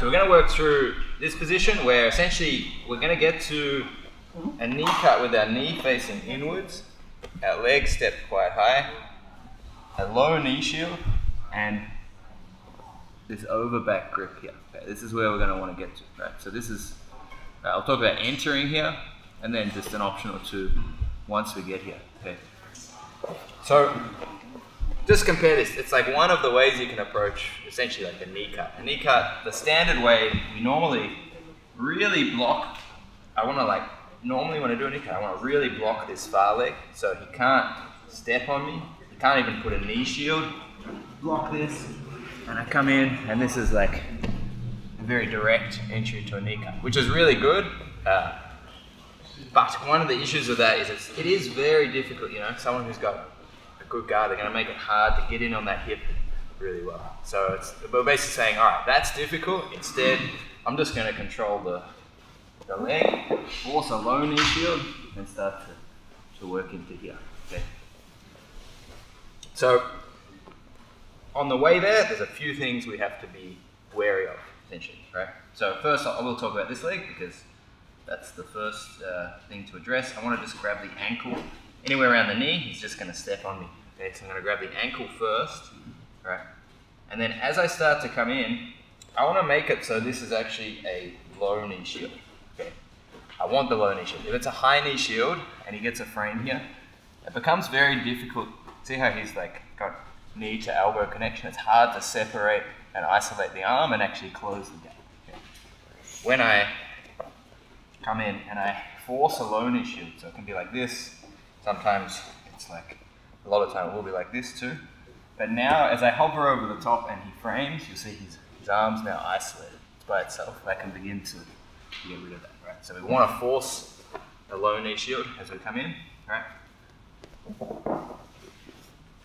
so we're going to work through this position where essentially we're going to get to a knee cut with our knee facing inwards, our leg stepped quite high, a low knee shield, and this over back grip here. Okay, this is where we're going to want to get to. Right? So this is, I'll talk about entering here, and then just an option or two once we get here. Okay. So just compare this. It's like one of the ways you can approach essentially like a knee cut. A knee cut, the standard way, we normally really block. I want to like, normally when I do a knee cut, I want to really block this far leg so he can't step on me. He can't even put a knee shield. Block this, and I come in, and this is like a very direct entry to a knee cut, which is really good. But one of the issues with that is it is very difficult, you know, someone who's got a good guard, they're going to make it hard to get in on that hip really well. So we're basically saying, all right, that's difficult. Instead, I'm just going to control the leg, force a low knee shield, and start to work into here. Okay. So on the way there's a few things we have to be wary of, essentially, right? So first, I will talk about this leg because that's the first thing to address. I want to just grab the ankle. Anywhere around the knee, he's just going to step on me. Okay, so I'm going to grab the ankle first, right? And then as I start to come in, I want to make it so this is actually a low knee shield. Okay, I want the low knee shield. If it's a high knee shield and he gets a frame here, it becomes very difficult. See how he's like got knee to elbow connection? It's hard to separate and isolate the arm and actually close the gap. Okay. When I come in and I force a low knee shield, so it can be like this. Sometimes it's like, a lot of time it will be like this too. But now as I hover over the top and he frames, you'll see his arm's now isolated by itself. I can begin to get rid of that, right? So we want to force a low knee shield as we come in, right?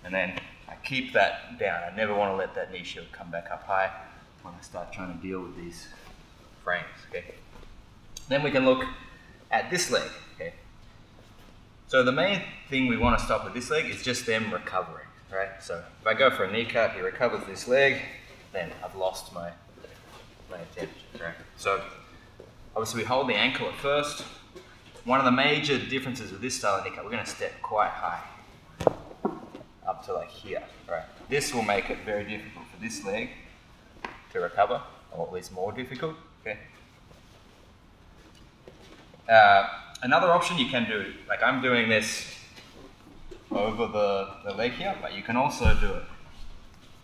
And then I keep that down. I never want to let that knee shield come back up high when I start trying to deal with these frames, okay? Then we can look at this leg, okay? So the main thing we want to stop with this leg is just them recovering, right? So if I go for a knee cut, he recovers this leg, then I've lost my attempt, right? So obviously we hold the ankle at first. One of the major differences with this style of knee cut, we're going to step quite high, up to like here, right? This will make it very difficult for this leg to recover, or at least more difficult, okay? Another option you can do, like I'm doing this over the leg here, but you can also do it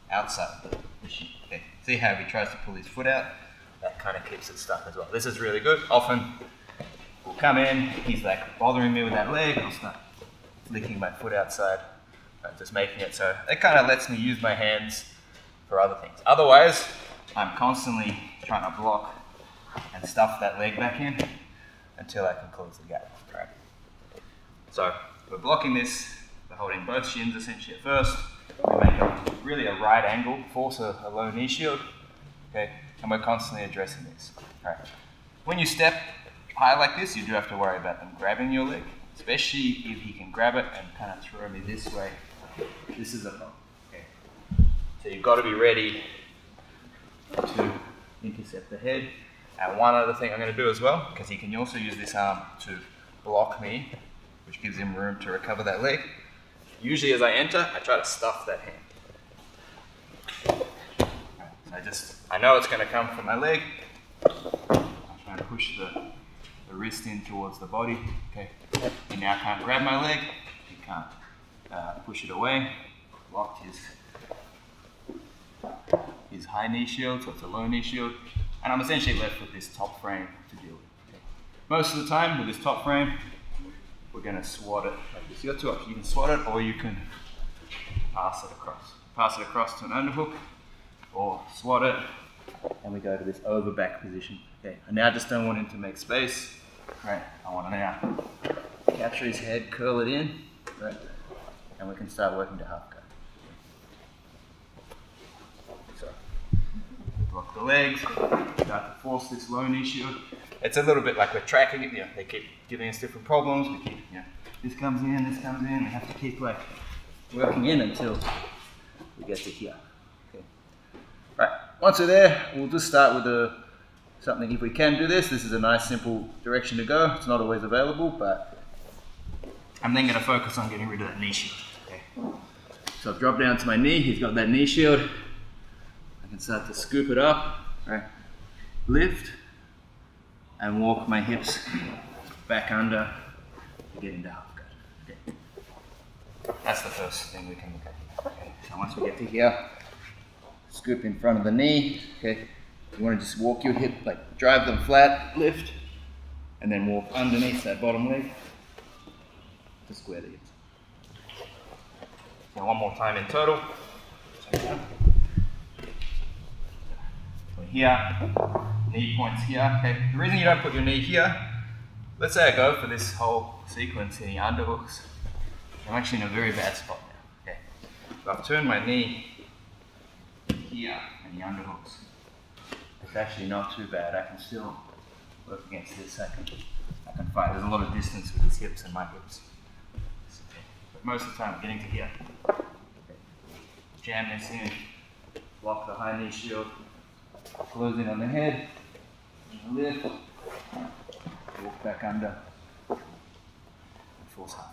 outside the machine. Okay. See how he tries to pull his foot out? That kind of keeps it stuck as well. This is really good. Often we'll come in, he's like bothering me with that leg, I'll start flicking my foot outside, just making it so it kind of lets me use my hands for other things. Otherwise, I'm constantly trying to block and stuff that leg back in until I can close the gap, right? So we're blocking this, we're holding both shins essentially at first, we make really a right angle, force a low knee shield, okay, and we're constantly addressing this, right? When you step high like this, you do have to worry about them grabbing your leg, especially if he can grab it and kind of throw me this way. This is a problem, okay? So you've got to be ready to intercept the head. And one other thing I'm going to do as well, because he can also use this arm to block me, which gives him room to recover that leg. Usually as I enter, I try to stuff that hand. So I know it's going to come from my leg. I'm trying to push the wrist in towards the body. Okay. He now can't grab my leg. He can't push it away. Locked his high knee shield, so it's a low knee shield. And I'm essentially left with this top frame to deal with. Okay. Most of the time with this top frame, we're going to swat it like this. You got two options. You can swat it or you can pass it across. Pass it across to an underhook or swat it and we go to this over back position. Okay. I now just don't want him to make space. Right. I want to now capture his head, curl it in, right, and we can start working to half guard. So block the legs, start to force this low knee shield. It's a little bit like we're tracking it, you know, they keep giving us different problems, we keep, you know, this comes in, we have to keep like working in until we get to here. Okay. Right, once we're there, we'll just start with something, if we can do this is a nice simple direction to go. It's not always available, but I'm then going to focus on getting rid of that knee shield. Okay. So I've dropped down to my knee, he's got that knee shield. I can start to scoop it up, right? Lift, and walk my hips back under to get into half guard. Okay. That's the first thing we can look at. Okay. So once we get to here, scoop in front of the knee. Okay. You want to just walk your hip, like drive them flat, lift, and then walk underneath that bottom leg to square the hips. So one more time in total. So here, knee points here. Okay. The reason you don't put your knee here, let's say I go for this whole sequence in the underhooks. I'm actually in a very bad spot now. Okay. So I've turned my knee here in the underhooks. It's actually not too bad. I can still work against this. I can fight. There's a lot of distance with his hips and my hips. Okay. But most of the time, getting to here. Okay. Jam this in. Lock the high knee shield. Close in on the head. Lift. Walk back under. And force high.